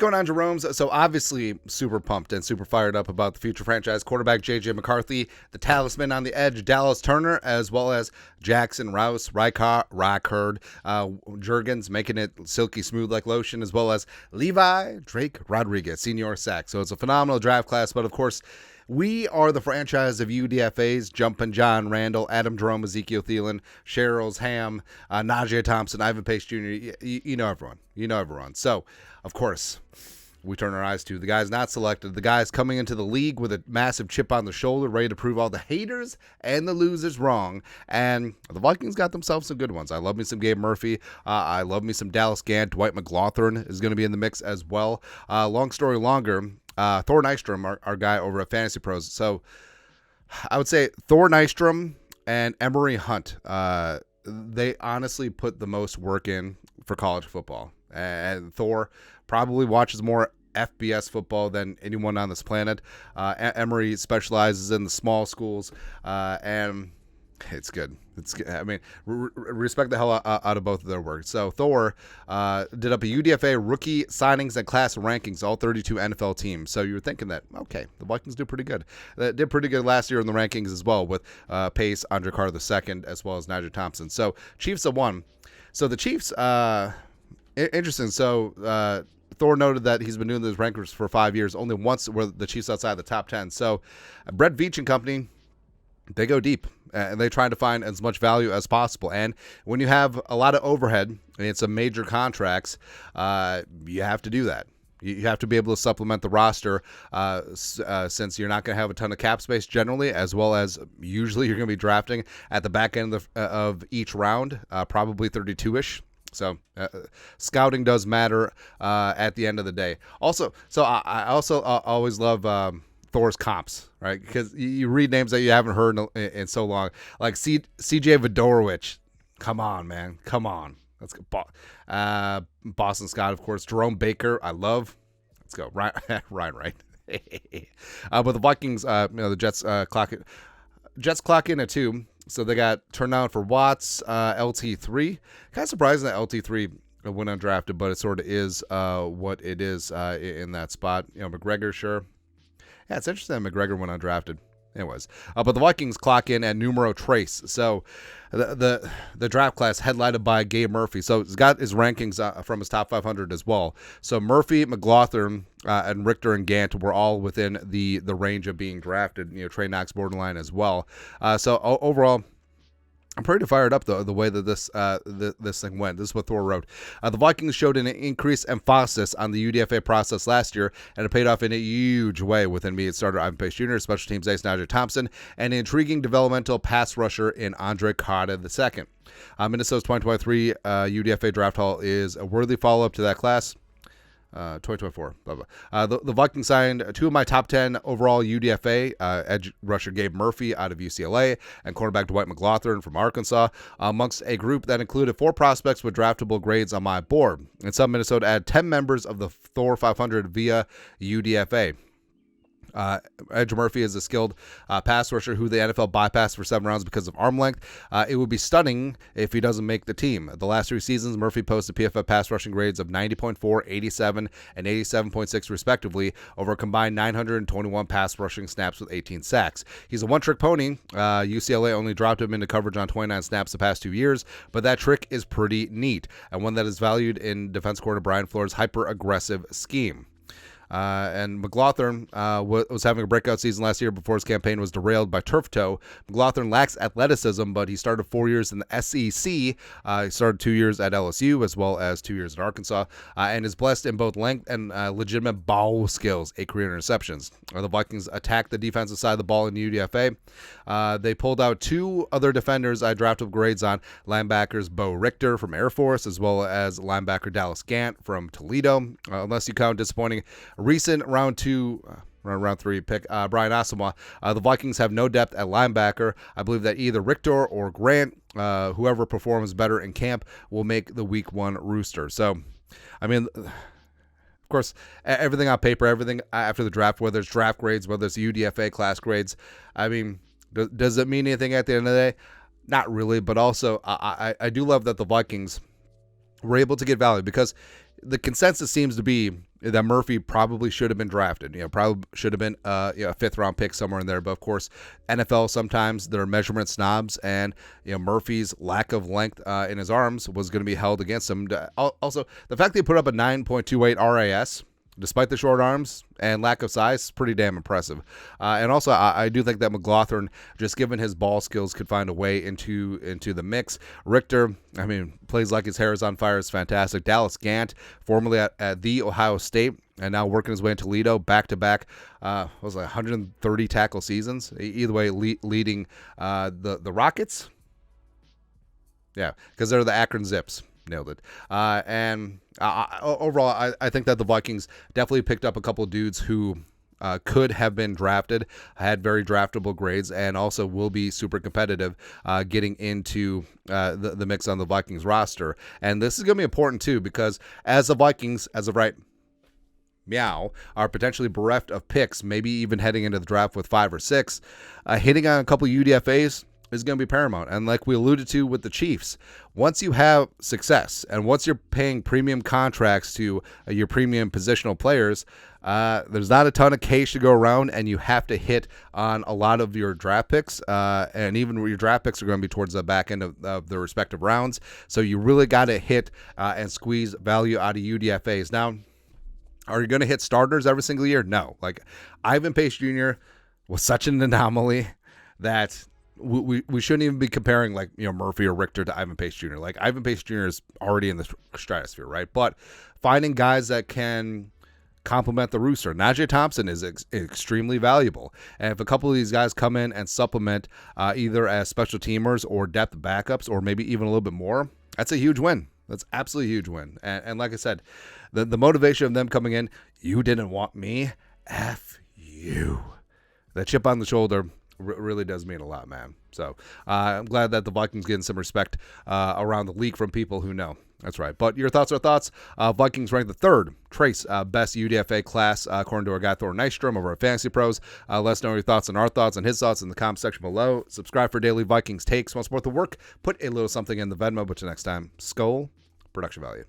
going on, Jerome's? So obviously super pumped and super fired up about the future franchise quarterback J.J. McCarthy, the talisman on the edge, Dallas Turner, as well as Jackson, Rouse, Rycard, Jurgens, making it silky smooth like lotion, as well as Levi, Drake, Rodriguez, senior sack. So it's a phenomenal draft class, but of course, we are the franchise of UDFAs, Jumpin' John Randall, Adam Jerome, Ezekiel Thielen, Cheryl's Ham, Najee Thompson, Ivan Pace Jr. You know everyone. You know everyone. So, of course, we turn our eyes to the guys not selected, the guys coming into the league with a massive chip on the shoulder, ready to prove all the haters and the losers wrong. And the Vikings got themselves some good ones. I love me some Gabe Murphy. I love me some Dallas Gant. Dwight McGlothern is going to be in the mix as well. Long story longer, Thor Nystrom, our guy over at Fantasy Pros. So I would say Thor Nystrom and Emory Hunt, they honestly put the most work in for college football. And Thor probably watches more FBS football than anyone on this planet. Emory specializes in the small schools, and it's good. It's good. I mean, respect the hell out of both of their work. So Thor did up a UDFA rookie signings and class rankings, all 32 NFL teams. So you were thinking that, okay, the Vikings do pretty good. They did pretty good last year in the rankings as well with Pace, Andre Carter II, as well as Najee Thompson. So Chiefs have won. So the Chiefs, interesting. So Thor noted that he's been doing those rankings for 5 years. Only once were the Chiefs outside the top 10. So Brett Veach and company, they go deep, and they try to find as much value as possible. And when you have a lot of overhead and it's a major contracts, you have to do that. You have to be able to supplement the roster since you're not going to have a ton of cap space generally, as well as usually you're going to be drafting at the back end of each round, probably 32-ish. So scouting does matter at the end of the day. Also, so I also always love Thor's comps, right? Because you read names that you haven't heard in so long, like C.J. Fedorowicz. Come on, man. Come on. Let's go. Boston Scott, of course. Jerome Baker, I love. Let's go. Ryan Wright. But the Vikings, the Jets clock in at 2. So they got turned down for Watts, LT3. Kind of surprising that LT3 went undrafted, but it sort of is what it is in that spot. McGregor, sure. Yeah, it's interesting that McGregor went undrafted. Anyways, but the Vikings clock in at numero tres. So the draft class headlined by Gabe Murphy. So he's got his rankings from his top 500 as well. So Murphy, McGlothern, and Richter and Gant were all within the range of being drafted. Trey Knox borderline as well. So overall, I'm pretty fired up, though, the way that this thing went. This is what Thor wrote. The Vikings showed an increased emphasis on the UDFA process last year, and it paid off in a huge way with immediate starter Ivan Pace Jr., special teams ace Najee Thompson, and an intriguing developmental pass rusher in Andre Carter II. Minnesota's 2023 UDFA draft haul is a worthy follow-up to that class. 2024, blah, blah. The Vikings signed 2 of my top 10 overall UDFA, edge rusher Gabe Murphy out of UCLA and cornerback Dwight McGlothern from Arkansas, amongst a group that included 4 prospects with draftable grades on my board. And some Minnesota added 10 members of the Thor 500 via UDFA. Edge Murphy is a skilled pass rusher who the NFL bypassed for 7 rounds because of arm length. It would be stunning if he doesn't make the team. The last 3 seasons, Murphy posted PFF pass rushing grades of 90.4, 87, and 87.6 respectively over a combined 921 pass rushing snaps with 18 sacks. He's a one-trick pony. UCLA only dropped him into coverage on 29 snaps the past 2 years, but that trick is pretty neat, and one that is valued in defense coordinator Brian Flores' hyper-aggressive scheme. And McGlothern was having a breakout season last year before his campaign was derailed by turf toe. McGlothern lacks athleticism, but he started 4 years in the SEC. He started 2 years at LSU as well as 2 years at Arkansas, and is blessed in both length and legitimate ball skills, 8 career interceptions. The Vikings attacked the defensive side of the ball in the UDFA. They pulled out 2 other defenders I drafted grades on, linebackers Bo Richter from Air Force as well as linebacker Dallas Gant from Toledo, unless you count disappointing recent round 3 pick, Brian Asamoah. The Vikings have no depth at linebacker. I believe that either Richter or Grant, whoever performs better in camp, will make the week 1 rooster. So, I mean, of course, everything on paper, everything after the draft, whether it's draft grades, whether it's UDFA class grades, I mean, does it mean anything at the end of the day? Not really, but also I do love that the Vikings were able to get value, because the consensus seems to be that Murphy probably should have been drafted. Probably should have been a 5th-round pick somewhere in there. But of course, NFL sometimes they're measurement snobs, and Murphy's lack of length in his arms was going to be held against him. Also, the fact that he put up a 9.28 RAS, despite the short arms and lack of size, is pretty damn impressive. And also, I do think that McGlothern, just given his ball skills, could find a way into the mix. Richter, plays like his hair is on fire, is fantastic. Dallas Gant, formerly at the Ohio State, and now working his way in Toledo, back-to-back, 130 tackle seasons. Either way, leading the Rockets. Yeah, because they're the Akron Zips. Nailed it. Overall, I think that the Vikings definitely picked up a couple of dudes who could have been drafted, had very draftable grades, and also will be super competitive getting into the mix on the Vikings roster. And this is going to be important, too, because as the Vikings, as of right meow, are potentially bereft of picks, maybe even heading into the draft with 5 or 6, hitting on a couple of UDFAs is going to be paramount. And like we alluded to with the Chiefs, once you have success and once you're paying premium contracts to your premium positional players, there's not a ton of cash to go around, and you have to hit on a lot of your draft picks, and even your draft picks are going to be towards the back end of the respective rounds. So you really got to hit and squeeze value out of UDFAs. Now, are you going to hit starters every single year? No. Like, Ivan Pace Jr. was such an anomaly that we shouldn't even be comparing Murphy or Richter to Ivan Pace Jr. Like, Ivan Pace Jr. is already in the stratosphere, right? But finding guys that can complement the rooster. Najee Thompson is extremely valuable. And if a couple of these guys come in and supplement either as special teamers or depth backups, or maybe even a little bit more, that's a huge win. That's absolutely a huge win. And like I said, the motivation of them coming in, you didn't want me, F you. That chip on the shoulder really does mean a lot, man. So I'm glad that the Vikings getting some respect around the league from people who know. That's right. But your thoughts are thoughts. Vikings ranked the 3rd Trace best UDFA class according to our guy Thor Nystrom over at Fantasy Pros. Let us know your thoughts on our thoughts and his thoughts in the comment section below. Subscribe for daily Vikings takes. Want to support the work? Put a little something in the Venmo. But till next time, Skull Production Value.